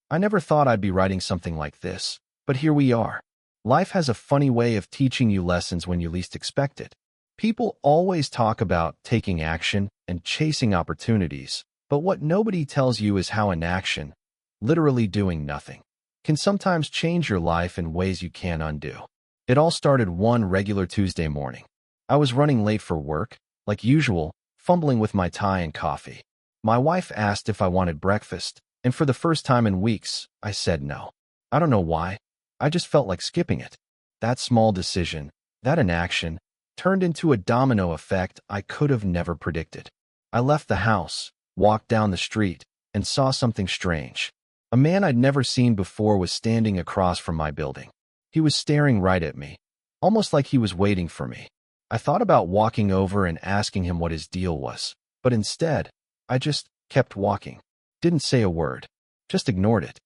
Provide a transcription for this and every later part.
I never thought I'd be writing something like this, but here we are. Life has a funny way of teaching you lessons when you least expect it. People always talk about taking action and chasing opportunities, but what nobody tells you is how inaction, literally doing nothing, can sometimes change your life in ways you can't undo. It all started one regular Tuesday morning. I was running late for work, like usual, fumbling with my tie and coffee. My wife asked if I wanted breakfast, and for the first time in weeks, I said no. I don't know why. I just felt like skipping it. That small decision, that inaction, turned into a domino effect I could have never predicted. I left the house, walked down the street, and saw something strange. A man I'd never seen before was standing across from my building. He was staring right at me, almost like he was waiting for me. I thought about walking over and asking him what his deal was, but instead, I just kept walking. Didn't say a word, just ignored it.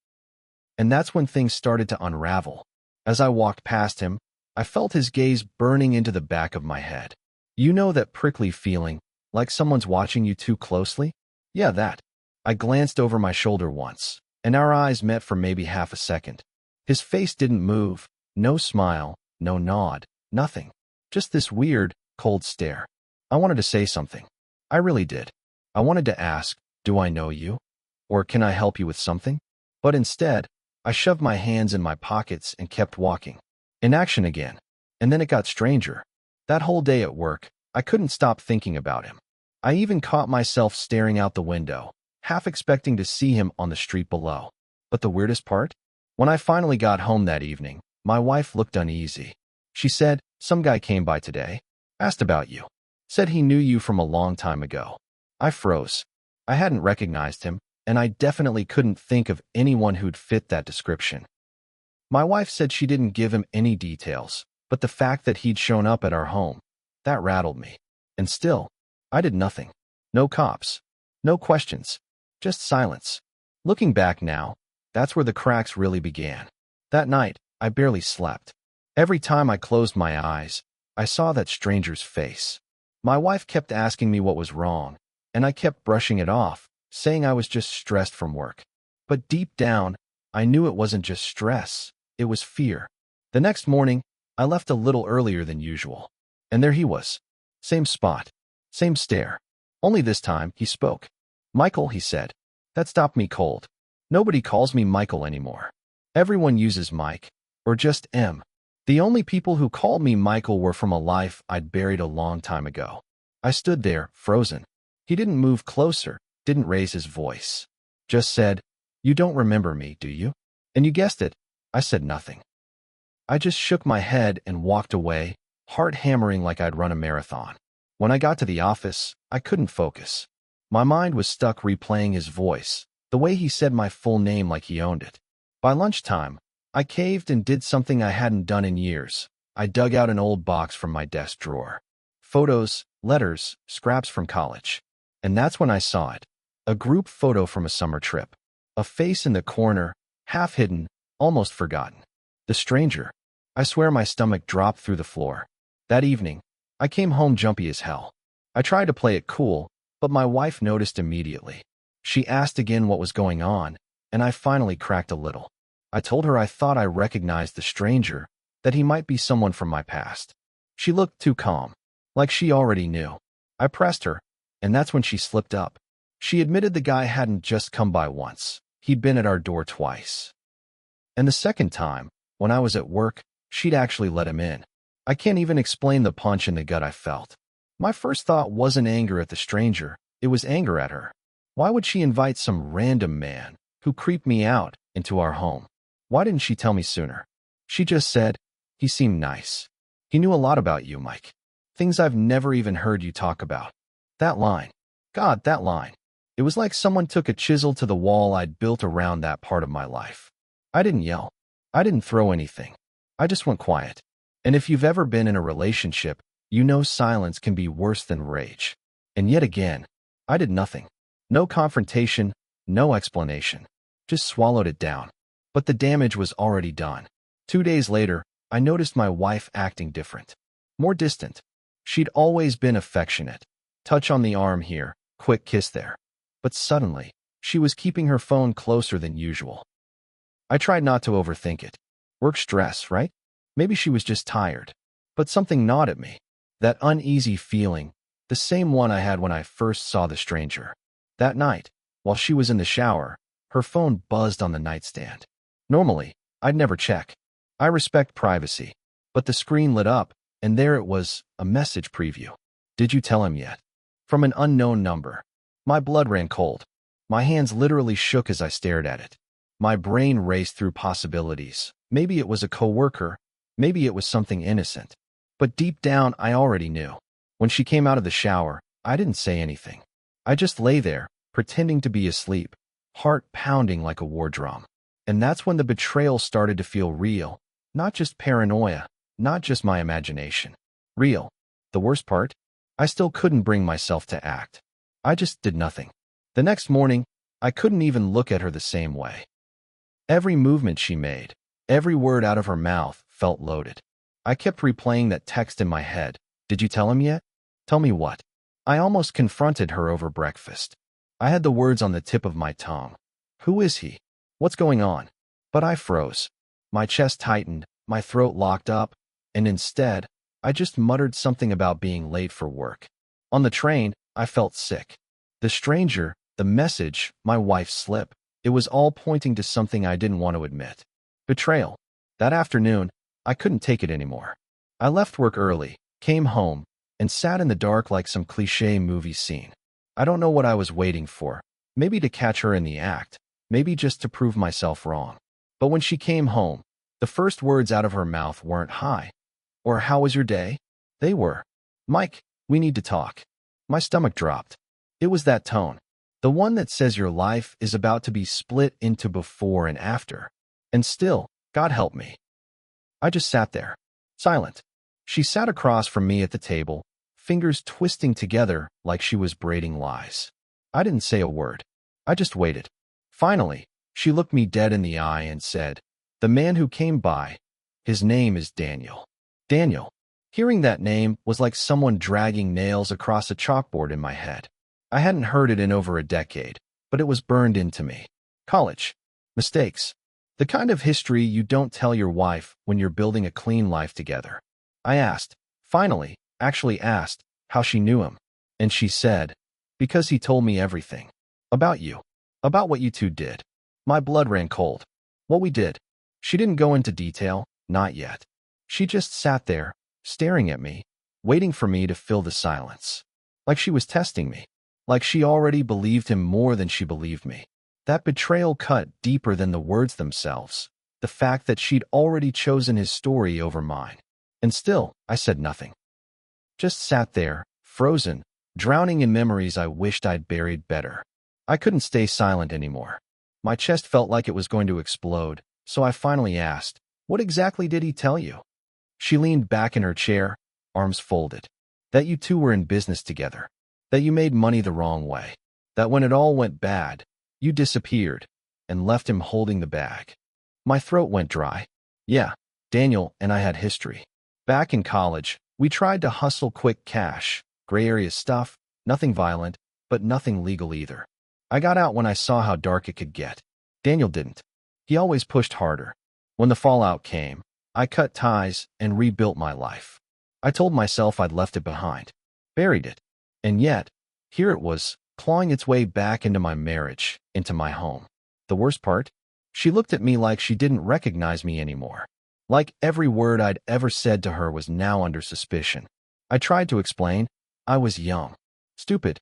And that's when things started to unravel. As I walked past him, I felt his gaze burning into the back of my head. You know that prickly feeling, like someone's watching you too closely? Yeah, that. I glanced over my shoulder once, and our eyes met for maybe half a second. His face didn't move, no smile, no nod, nothing. Just this weird, cold stare. I wanted to say something. I really did. I wanted to ask, do I know you? Or can I help you with something? But instead, I shoved my hands in my pockets and kept walking. Inaction again. And then it got stranger. That whole day at work, I couldn't stop thinking about him. I even caught myself staring out the window, half expecting to see him on the street below. But the weirdest part? When I finally got home that evening, my wife looked uneasy. She said, "Some guy came by today, asked about you, said he knew you from a long time ago." I froze. I hadn't recognized him, and I definitely couldn't think of anyone who'd fit that description. My wife said she didn't give him any details, but the fact that he'd shown up at our home, that rattled me. And still, I did nothing. No cops. No questions. Just silence. Looking back now, that's where the cracks really began. That night, I barely slept. Every time I closed my eyes, I saw that stranger's face. My wife kept asking me what was wrong, and I kept brushing it off, saying I was just stressed from work. But deep down, I knew it wasn't just stress, it was fear. The next morning, I left a little earlier than usual. And there he was. Same spot. Same stare. Only this time, he spoke. "Michael," he said. That stopped me cold. Nobody calls me Michael anymore. Everyone uses Mike, or just M. The only people who called me Michael were from a life I'd buried a long time ago. I stood there, frozen. He didn't move closer, didn't raise his voice. Just said, "You don't remember me, do you?" And you guessed it, I said nothing. I just shook my head and walked away, heart hammering like I'd run a marathon. When I got to the office, I couldn't focus. My mind was stuck replaying his voice, the way he said my full name like he owned it. By lunchtime, I caved and did something I hadn't done in years. I dug out an old box from my desk drawer. Photos, letters, scraps from college. And that's when I saw it. A group photo from a summer trip. A face in the corner, half hidden, almost forgotten. The stranger. I swear my stomach dropped through the floor. That evening, I came home jumpy as hell. I tried to play it cool, but my wife noticed immediately. She asked again what was going on, and I finally cracked a little. I told her I thought I recognized the stranger, that he might be someone from my past. She looked too calm, like she already knew. I pressed her, and that's when she slipped up. She admitted the guy hadn't just come by once. He'd been at our door twice. And the second time, when I was at work, she'd actually let him in. I can't even explain the punch in the gut I felt. My first thought wasn't anger at the stranger, it was anger at her. Why would she invite some random man, who creeped me out, into our home? Why didn't she tell me sooner? She just said, "He seemed nice. He knew a lot about you, Mike. Things I've never even heard you talk about." That line. God, that line. It was like someone took a chisel to the wall I'd built around that part of my life. I didn't yell. I didn't throw anything. I just went quiet. And if you've ever been in a relationship, you know silence can be worse than rage. And yet again, I did nothing. No confrontation, no explanation. Just swallowed it down. But the damage was already done. 2 days later, I noticed my wife acting different. More distant. She'd always been affectionate. Touch on the arm here, quick kiss there. But suddenly, she was keeping her phone closer than usual. I tried not to overthink it. Work stress, right? Maybe she was just tired. But something gnawed at me. That uneasy feeling, the same one I had when I first saw the stranger. That night, while she was in the shower, her phone buzzed on the nightstand. Normally, I'd never check. I respect privacy. But the screen lit up, and there it was, a message preview. Did you tell him yet? From an unknown number. My blood ran cold. My hands literally shook as I stared at it. My brain raced through possibilities. Maybe it was a coworker. Maybe it was something innocent. But deep down, I already knew. When she came out of the shower, I didn't say anything. I just lay there, pretending to be asleep, heart pounding like a war drum. And that's when the betrayal started to feel real. Not just paranoia, not just my imagination. Real. The worst part? I still couldn't bring myself to act. I just did nothing. The next morning, I couldn't even look at her the same way. Every movement she made, every word out of her mouth felt loaded. I kept replaying that text in my head. Did you tell him yet? Tell me what? I almost confronted her over breakfast. I had the words on the tip of my tongue. Who is he? What's going on? But I froze. My chest tightened, my throat locked up, and instead, I just muttered something about being late for work. On the train, I felt sick. The stranger, the message, my wife's slip, it was all pointing to something I didn't want to admit. Betrayal. That afternoon, I couldn't take it anymore. I left work early, came home, and sat in the dark like some cliché movie scene. I don't know what I was waiting for. Maybe to catch her in the act. Maybe just to prove myself wrong. But when she came home, the first words out of her mouth weren't hi, or how was your day? They were, Mike, we need to talk. My stomach dropped. It was that tone. The one that says your life is about to be split into before and after. And still, God help me. I just sat there, silent. She sat across from me at the table, fingers twisting together like she was braiding lies. I didn't say a word. I just waited. Finally, she looked me dead in the eye and said, the man who came by, his name is Daniel. Daniel. Hearing that name was like someone dragging nails across a chalkboard in my head. I hadn't heard it in over a decade, but it was burned into me. College. Mistakes. The kind of history you don't tell your wife when you're building a clean life together. I asked, finally, actually asked, how she knew him. And she said, because he told me everything. About you. About what you two did. My blood ran cold. What we did. She didn't go into detail, not yet. She just sat there, staring at me, waiting for me to fill the silence. Like she was testing me. Like she already believed him more than she believed me. That betrayal cut deeper than the words themselves. The fact that she'd already chosen his story over mine. And still, I said nothing. Just sat there, frozen, drowning in memories I wished I'd buried better. I couldn't stay silent anymore. My chest felt like it was going to explode, so I finally asked, what exactly did he tell you? She leaned back in her chair, arms folded. That you two were in business together. That you made money the wrong way. That when it all went bad, you disappeared and left him holding the bag. My throat went dry. Yeah, Daniel and I had history. Back in college, we tried to hustle quick cash, gray area stuff, nothing violent, but nothing legal either. I got out when I saw how dark it could get. Daniel didn't. He always pushed harder. When the fallout came, I cut ties and rebuilt my life. I told myself I'd left it behind, buried it. And yet, here it was, clawing its way back into my marriage, into my home. The worst part? She looked at me like she didn't recognize me anymore. Like every word I'd ever said to her was now under suspicion. I tried to explain. I was young. Stupid.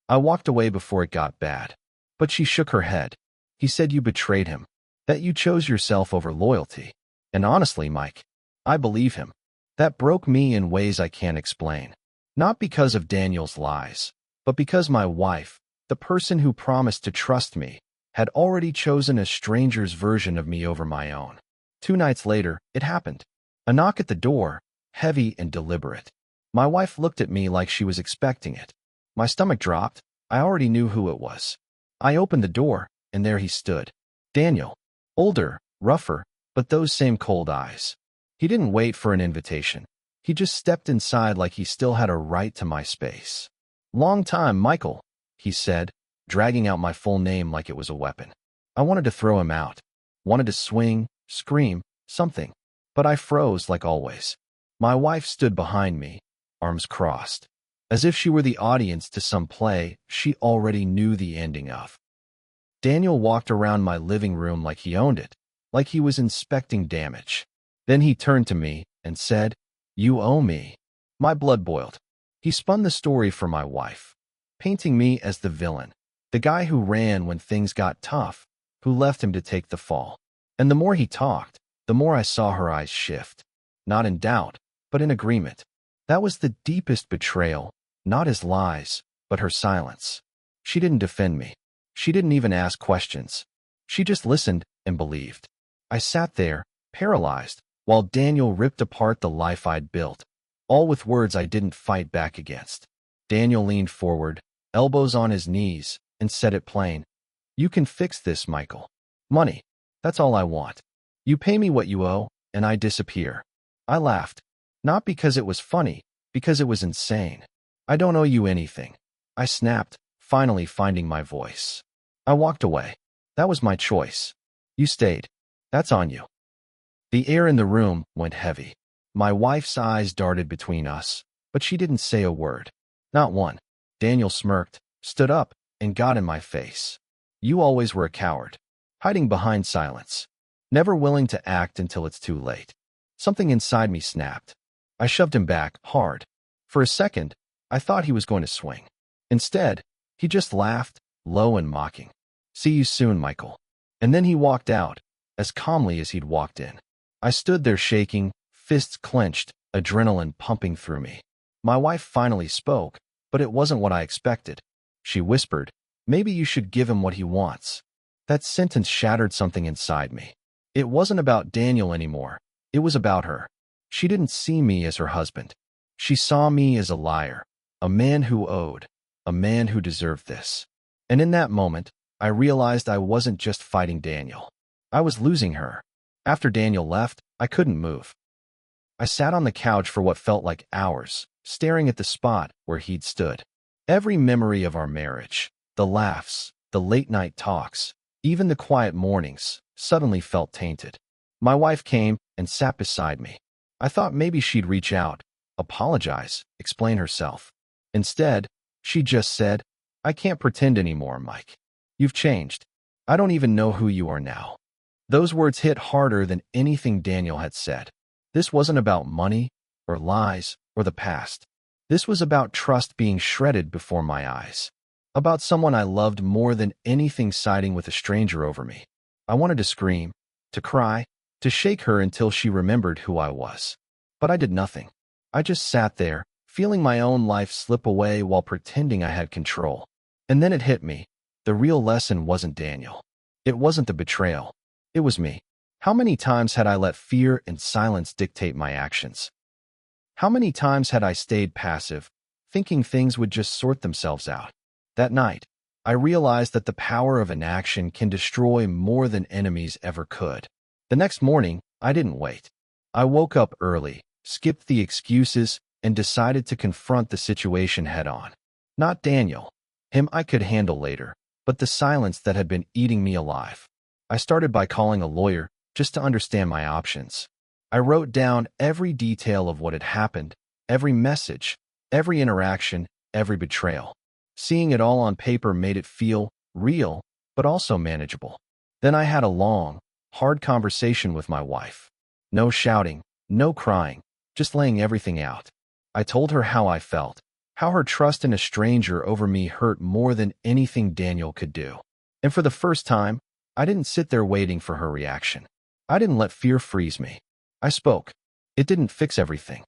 I walked away before it got bad. But she shook her head. He said you betrayed him. That you chose yourself over loyalty. And honestly, Mike, I believe him. That broke me in ways I can't explain. Not because of Daniel's lies, but because my wife, the person who promised to trust me, had already chosen a stranger's version of me over my own. 2 nights later, it happened. A knock at the door, heavy and deliberate. My wife looked at me like she was expecting it. My stomach dropped. I already knew who it was. I opened the door, and there he stood. Daniel. Older, rougher, but those same cold eyes. He didn't wait for an invitation. He just stepped inside like he still had a right to my space. Long time, Michael, he said, dragging out my full name like it was a weapon. I wanted to throw him out. wanted to swing, scream, something. But I froze like always. My wife stood behind me, arms crossed, as if she were the audience to some play she already knew the ending of. Daniel walked around my living room like he owned it, like he was inspecting damage. Then he turned to me and said, "You owe me." My blood boiled. He spun the story for my wife, painting me as the villain, the guy who ran when things got tough, who left him to take the fall. And the more he talked, the more I saw her eyes shift, not in doubt, but in agreement. That was the deepest betrayal, not his lies, but her silence. She didn't defend me. She didn't even ask questions. She just listened and believed. I sat there, paralyzed, while Daniel ripped apart the life I'd built, all with words I didn't fight back against. Daniel leaned forward, elbows on his knees, and said it plain. "You can fix this, Michael. Money. That's all I want. You pay me what you owe, and I disappear." I laughed. Not because it was funny, because it was insane. "I don't owe you anything," I snapped, finally finding my voice. I walked away. That was my choice. You stayed. That's on you. The air in the room went heavy. My wife's eyes darted between us, but she didn't say a word. Not one. Daniel smirked, stood up, and got in my face. "You always were a coward, hiding behind silence, never willing to act until it's too late." Something inside me snapped. I shoved him back, hard. For a second, I thought he was going to swing. Instead, he just laughed, low and mocking. "See you soon, Michael." And then he walked out, as calmly as he'd walked in. I stood there shaking, fists clenched, adrenaline pumping through me. My wife finally spoke, but it wasn't what I expected. She whispered, "Maybe you should give him what he wants." That sentence shattered something inside me. It wasn't about Daniel anymore. It was about her. She didn't see me as her husband. She saw me as a liar, a man who owed, a man who deserved this. And in that moment, I realized I wasn't just fighting Daniel. I was losing her. After Daniel left, I couldn't move. I sat on the couch for what felt like hours, staring at the spot where he'd stood. Every memory of our marriage, the laughs, the late-night talks, even the quiet mornings, suddenly felt tainted. My wife came and sat beside me. I thought maybe she'd reach out, apologize, explain herself. Instead, she just said, "I can't pretend anymore, Mike. You've changed. I don't even know who you are now." Those words hit harder than anything Daniel had said. This wasn't about money, or lies, or the past. This was about trust being shredded before my eyes. About someone I loved more than anything siding with a stranger over me. I wanted to scream, to cry, to shake her until she remembered who I was. But I did nothing. I just sat there, feeling my own life slip away while pretending I had control. And then it hit me. The real lesson wasn't Daniel. It wasn't the betrayal. It was me. How many times had I let fear and silence dictate my actions? How many times had I stayed passive, thinking things would just sort themselves out? That night, I realized that the power of inaction can destroy more than enemies ever could. The next morning, I didn't wait. I woke up early, skipped the excuses, and decided to confront the situation head-on. Not Daniel. Him I could handle later, but the silence that had been eating me alive. I started by calling a lawyer, just to understand my options. I wrote down every detail of what had happened, every message, every interaction, every betrayal. Seeing it all on paper made it feel real, but also manageable. Then I had a long, hard conversation with my wife. No shouting, no crying, just laying everything out. I told her how I felt, how her trust in a stranger over me hurt more than anything Daniel could do. And for the first time, I didn't sit there waiting for her reaction. I didn't let fear freeze me. I spoke. It didn't fix everything.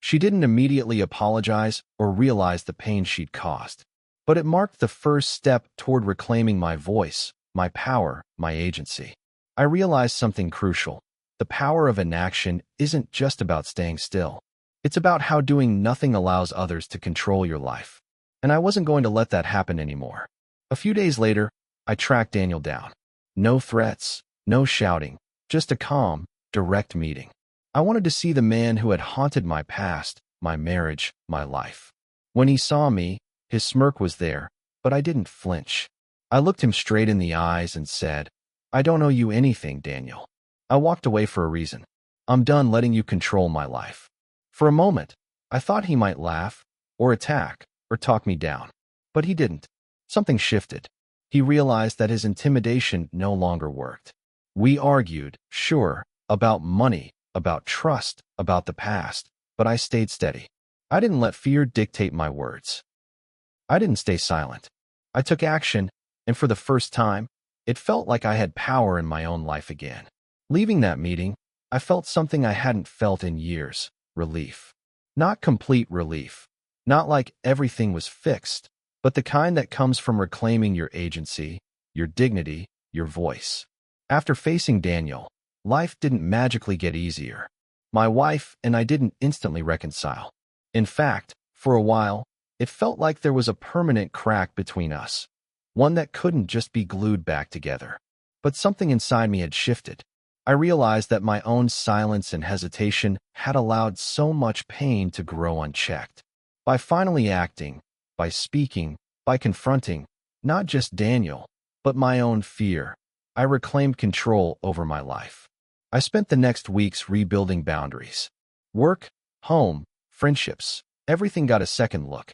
She didn't immediately apologize or realize the pain she'd caused. But it marked the first step toward reclaiming my voice, my power, my agency. I realized something crucial. The power of inaction isn't just about staying still. It's about how doing nothing allows others to control your life. And I wasn't going to let that happen anymore. A few days later, I tracked Daniel down. No threats, no shouting, just a calm, direct meeting. I wanted to see the man who had haunted my past, my marriage, my life. When he saw me, his smirk was there, but I didn't flinch. I looked him straight in the eyes and said, I don't owe you anything, Daniel. I walked away for a reason. I'm done letting you control my life. For a moment, I thought he might laugh, or attack, or talk me down. But he didn't. Something shifted. He realized that his intimidation no longer worked. We argued, sure, about money, about trust, about the past, but I stayed steady. I didn't let fear dictate my words. I didn't stay silent. I took action, and for the first time, it felt like I had power in my own life again. Leaving that meeting, I felt something I hadn't felt in years: relief. Not complete relief. Not like everything was fixed, but the kind that comes from reclaiming your agency, your dignity, your voice. After facing Daniel, life didn't magically get easier. My wife and I didn't instantly reconcile. In fact, for a while, it felt like there was a permanent crack between us, one that couldn't just be glued back together. But something inside me had shifted. I realized that my own silence and hesitation had allowed so much pain to grow unchecked. By finally acting, by speaking, by confronting, not just Daniel, but my own fear, I reclaimed control over my life. I spent the next weeks rebuilding boundaries. Work, home, friendships, everything got a second look.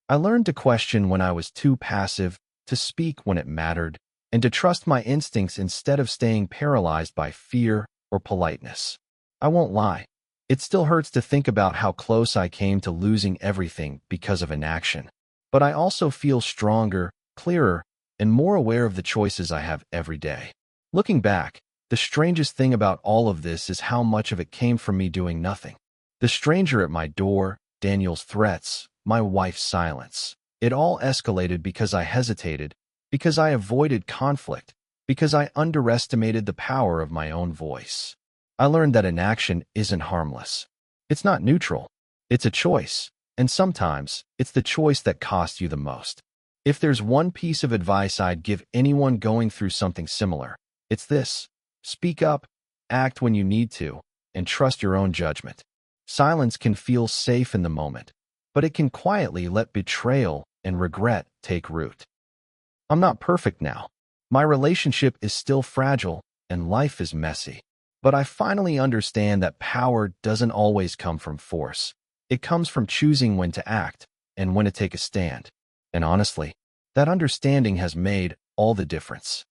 I learned to question when I was too passive, to speak when it mattered, and to trust my instincts instead of staying paralyzed by fear or politeness. I won't lie. It still hurts to think about how close I came to losing everything because of inaction. But I also feel stronger, clearer, and more aware of the choices I have every day. Looking back, the strangest thing about all of this is how much of it came from me doing nothing. The stranger at my door, Daniel's threats, my wife's silence. It all escalated because I hesitated, because I avoided conflict, because I underestimated the power of my own voice. I learned that inaction isn't harmless. It's not neutral. It's a choice, and sometimes it's the choice that costs you the most. If there's one piece of advice I'd give anyone going through something similar, it's this: speak up, act when you need to, and trust your own judgment. Silence can feel safe in the moment, but it can quietly let betrayal and regret take root. I'm not perfect now. My relationship is still fragile, and life is messy. But I finally understand that power doesn't always come from force. It comes from choosing when to act and when to take a stand. And honestly, that understanding has made all the difference.